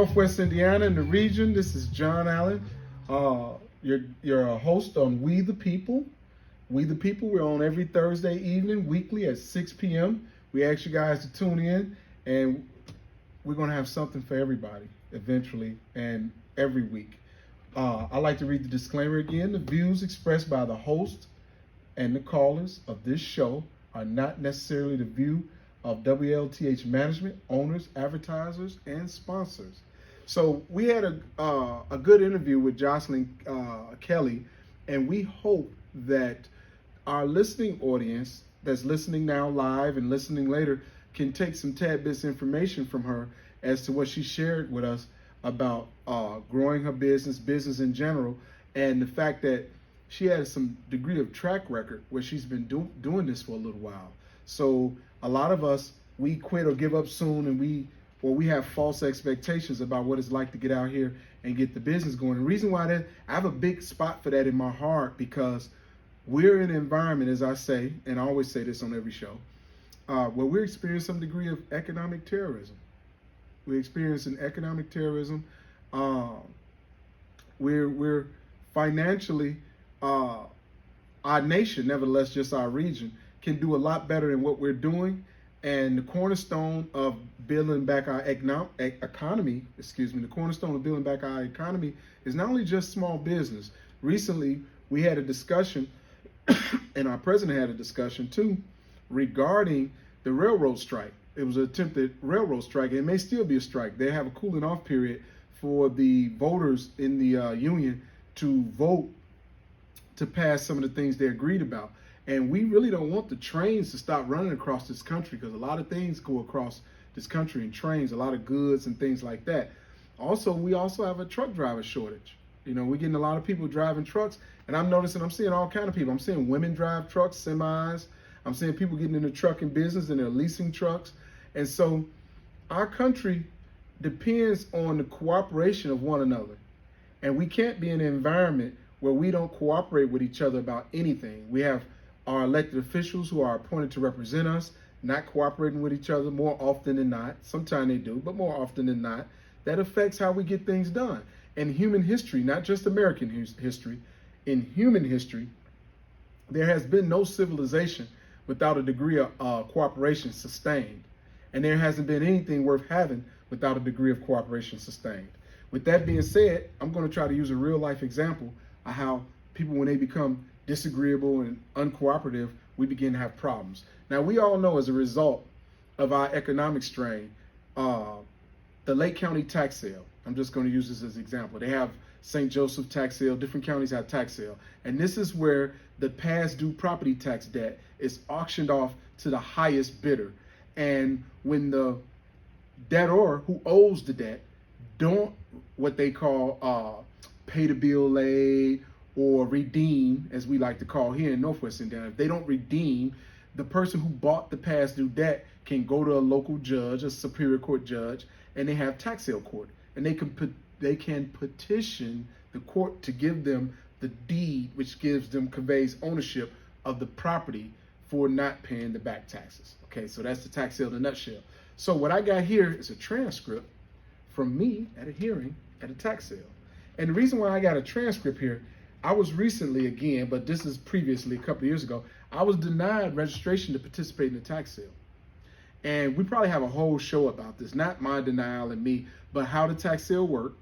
Northwest Indiana and the region. This is John Allen. You're a host on We the People. We the People, we're on every Thursday evening, weekly at 6 p.m. We ask you guys to tune in, and we're going to have something for everybody eventually and every week. I'd like to read the disclaimer again. The views expressed by the host and the callers of this show are not necessarily the view of WLTH management, owners, advertisers, and sponsors. So we had a good interview with Jocelyn Kelly, and we hope that our listening audience that's listening now live and listening later can take some tad bits information from her as to what she shared with us about growing her business in general, and the fact that she has some degree of track record where she's been doing this for a little while. So a lot of us, we quit or give up soon, and we have false expectations about what it's like to get out here and get the business going. The reason why I have a big spot for that in my heart, because we're in an environment, as I say, and I always say this on every show, where we're experiencing some degree of economic terrorism. We're experiencing economic terrorism. We're financially, our nation, nevertheless, just our region, can do a lot better than what we're doing. And the cornerstone of building back our economy, the cornerstone of building back our economy is not only just small business. Recently, we had a discussion, and our president had a discussion too, regarding the railroad strike. It was an attempted railroad strike, and it may still be a strike. They have a cooling off period for the voters in the union to vote to pass some of the things they agreed about. And we really don't want the trains to stop running across this country, because a lot of things go across this country in trains, a lot of goods and things like that. Also, we also have a truck driver shortage. You know, we're getting a lot of people driving trucks, and I'm seeing all kind of people. I'm seeing women drive trucks, semis. I'm seeing people getting in the trucking business and they're leasing trucks. And so our country depends on the cooperation of one another. And we can't be in an environment where we don't cooperate with each other about anything. We have our elected officials who are appointed to represent us not cooperating with each other more often than not. Sometimes they do, but more often than not. That affects how we get things done. In human history, not just American history, in human history, there has been no civilization without a degree of cooperation sustained. And there hasn't been anything worth having without a degree of cooperation sustained. With that being said, I'm going to try to use a real life example of how people, when they become disagreeable and uncooperative, we begin to have problems. Now, we all know, as a result of our economic strain, the Lake County tax sale, I'm just going to use this as an example. They have St. Joseph tax sale, different counties have tax sale. And this is where the past due property tax debt is auctioned off to the highest bidder. And when the debtor who owes the debt don't what they call pay the bill late or redeem, as we like to call here in Northwest Indiana, if they don't redeem, the person who bought the past due debt can go to a local judge, a superior court judge, and they have tax sale court. And they can petition the court to give them the deed, which conveys ownership of the property for not paying the back taxes. Okay, so that's the tax sale in a nutshell. So what I got here is a transcript from me at a hearing at a tax sale. And the reason why I got a transcript here, I was recently, again, but this is previously a couple of years ago, I was denied registration to participate in the tax sale. And we probably have a whole show about this, not my denial and me, but how the tax sale worked.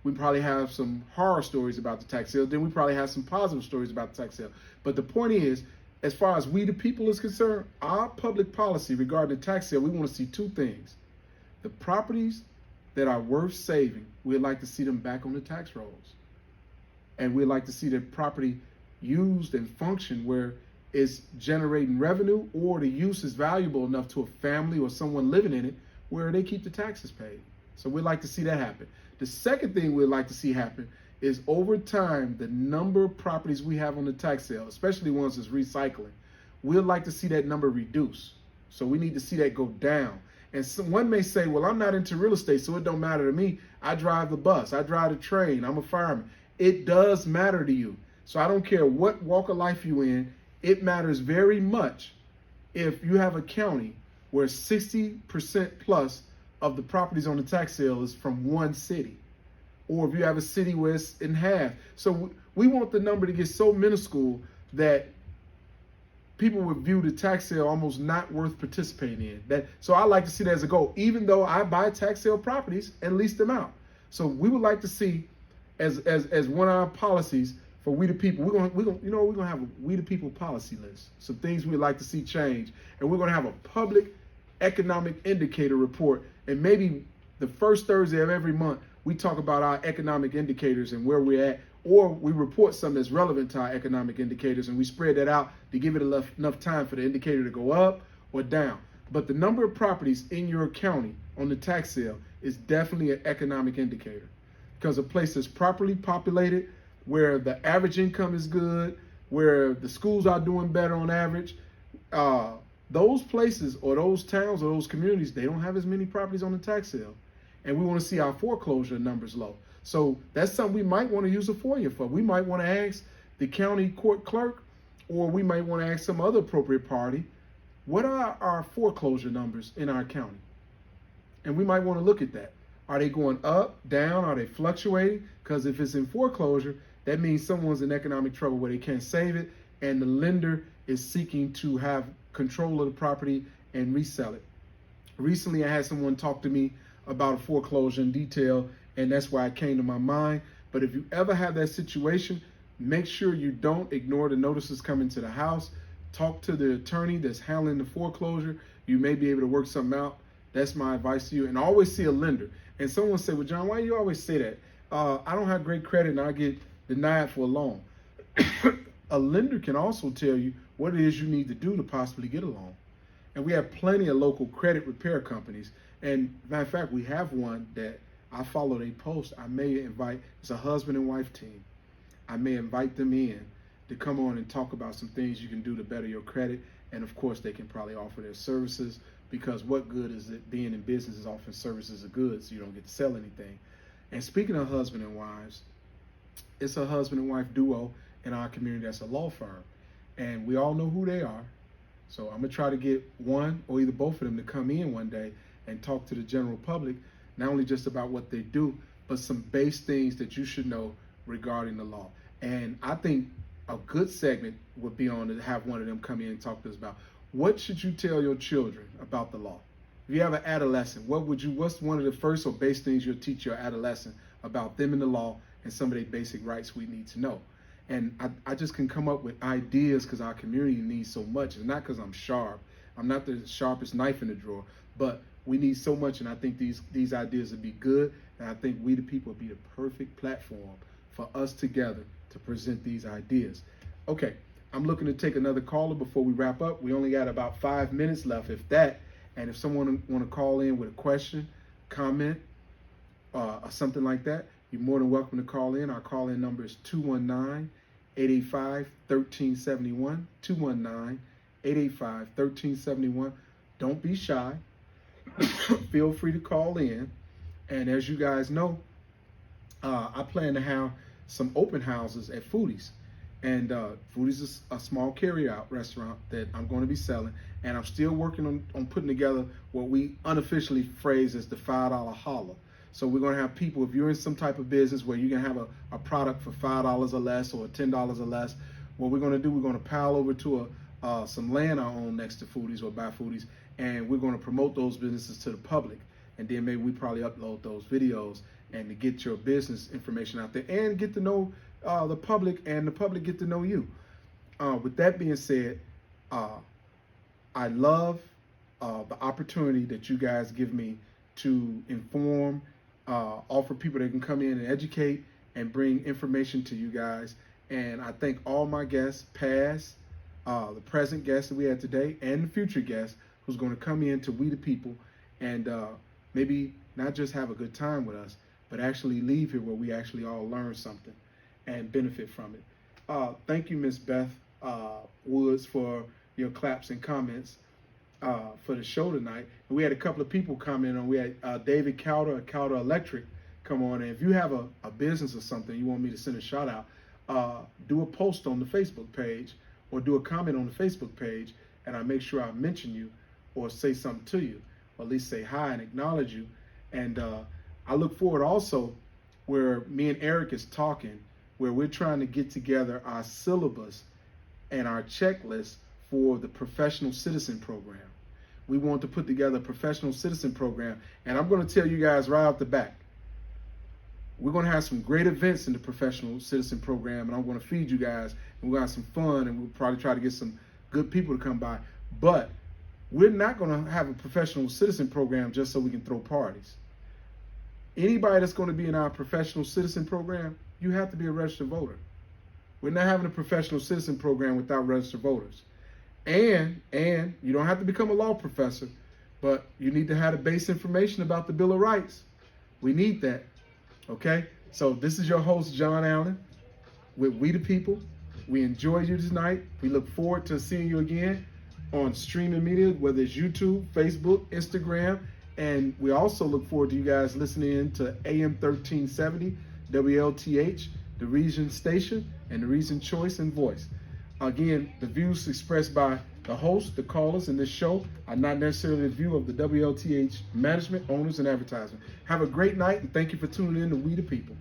We probably have some horror stories about the tax sale. Then we probably have some positive stories about the tax sale. But the point is, as far as we the people is concerned, our public policy regarding the tax sale, we want to see two things. The properties that are worth saving, we'd like to see them back on the tax rolls. And we'd like to see the property used and function where it's generating revenue, or the use is valuable enough to a family or someone living in it where they keep the taxes paid. So we'd like to see that happen. The second thing we'd like to see happen is, over time, the number of properties we have on the tax sale, especially ones that's recycling, we'd like to see that number reduce. So we need to see that go down. And one may say, well, I'm not into real estate, so it don't matter to me. I drive the bus, I drive the train, I'm a fireman. It does matter to you. So I don't care what walk of life you in, it matters very much if you have a county where 60% plus of the properties on the tax sale is from one city, or if you have a city where it's in half. So we want the number to get so minuscule that people would view the tax sale almost not worth participating in. So I like to see that as a goal, even though I buy tax sale properties and lease them out. So we would like to see, as one of our policies for We the People, we're gonna have a We the People policy list. Some things we'd like to see change, and we're gonna have a public economic indicator report, and maybe the first Thursday of every month we talk about our economic indicators and where we're at, or we report something that's relevant to our economic indicators, and we spread that out to give it enough time for the indicator to go up or down. But the number of properties in your county on the tax sale is definitely an economic indicator, because a place that's properly populated, where the average income is good, where the schools are doing better on average, those places or those towns or those communities, they don't have as many properties on the tax sale. And we want to see our foreclosure numbers low. So that's something we might want to use a FOIA for. We might want to ask the county court clerk, or we might want to ask some other appropriate party, what are our foreclosure numbers in our county? And we might want to look at that. Are they going up, down? Are they fluctuating? Because if it's in foreclosure, that means someone's in economic trouble where they can't save it, and the lender is seeking to have control of the property and resell it. Recently, I had someone talk to me about a foreclosure in detail, and that's why it came to my mind. But if you ever have that situation, make sure you don't ignore the notices coming to the house. Talk to the attorney that's handling the foreclosure. You may be able to work something out. That's my advice to you. And always see a lender. And someone said, well, John, why do you always say that? I don't have great credit and I get denied for a loan. A lender can also tell you what it is you need to do to possibly get a loan. And we have plenty of local credit repair companies. And matter of fact, we have one that I followed a post. I may invite, it's a husband and wife team. I may invite them in to come on and talk about some things you can do to better your credit. And of course, they can probably offer their services, because what good is it being in business is offering services of goods, so you don't get to sell anything. And speaking of husband and wives, it's a husband and wife duo in our community that's a law firm. And we all know who they are. So I'm gonna try to get one or either both of them to come in one day and talk to the general public, not only just about what they do, but some base things that you should know regarding the law. And I think a good segment would be on to have one of them come in and talk to us about what should you tell your children about the law. If you have an adolescent, what's one of the first or base things you'll teach your adolescent about them and the law and some of the basic rights we need to know? And I just can come up with ideas because our community needs so much. It's not because I'm sharp. I'm not the sharpest knife in the drawer, but we need so much, and I think these ideas would be good, and I think We the People would be the perfect platform for us together to present these ideas. Okay, I'm looking to take another caller before we wrap up. We only got about 5 minutes left, if that. And if someone want to call in with a question, comment, or something like that, you're more than welcome to call in. Our call-in number is 219-885-1371, 219-885-1371. Don't be shy. Feel free to call in. And as you guys know, I plan to have some open houses at Foodies. And Foodies is a small carry-out restaurant that I'm going to be selling. And I'm still working on putting together what we unofficially phrase as the $5 holler. So we're going to have people, if you're in some type of business where you can have a product for $5 or less or $10 or less, what we're going to do, we're going to pile over to some land I own next to Foodies or by Foodies, and we're going to promote those businesses to the public. And then maybe we probably upload those videos and to get your business information out there and get to know the public, and the public get to know you. With that being said, I love the opportunity that you guys give me to inform, offer people that can come in and educate and bring information to you guys. And I thank all my guests, past, the present guests that we had today, and the future guests who's going to come in to We the People and maybe not just have a good time with us, but actually leave here where we actually all learn something and benefit from it. Thank you, Miss Beth Woods, for your claps and comments for the show tonight. And we had a couple of people comment on. We had David Cowder of Cowder Electric come on. And if you have a business or something you want me to send a shout out, do a post on the Facebook page or do a comment on the Facebook page, and I make sure I mention you or say something to you. or at least say hi and acknowledge you. And I look forward also where me and Eric is talking, where we're trying to get together our syllabus and our checklist for the professional citizen program. We want to put together a professional citizen program, and I'm going to tell you guys right off the bat, we're going to have some great events in the professional citizen program, and I'm going to feed you guys, and we're going to have some fun, and we'll probably try to get some good people to come by. But we're not going to have a professional citizen program just so we can throw parties. Anybody that's going to be in our professional citizen program, you have to be a registered voter. We're not having a professional citizen program without registered voters. And you don't have to become a law professor, but you need to have the base information about the Bill of Rights. We need that. Okay? So this is your host, John Allen, with We the People. We enjoyed you tonight. We look forward to seeing you again on streaming media, whether it's YouTube, Facebook, Instagram, and we also look forward to you guys listening in to AM 1370, WLTH, the Reason Station, and the Reason Choice and Voice. Again, the views expressed by the host, the callers in this show are not necessarily the view of the WLTH management, owners, and advertisement. Have a great night, and thank you for tuning in to We the People.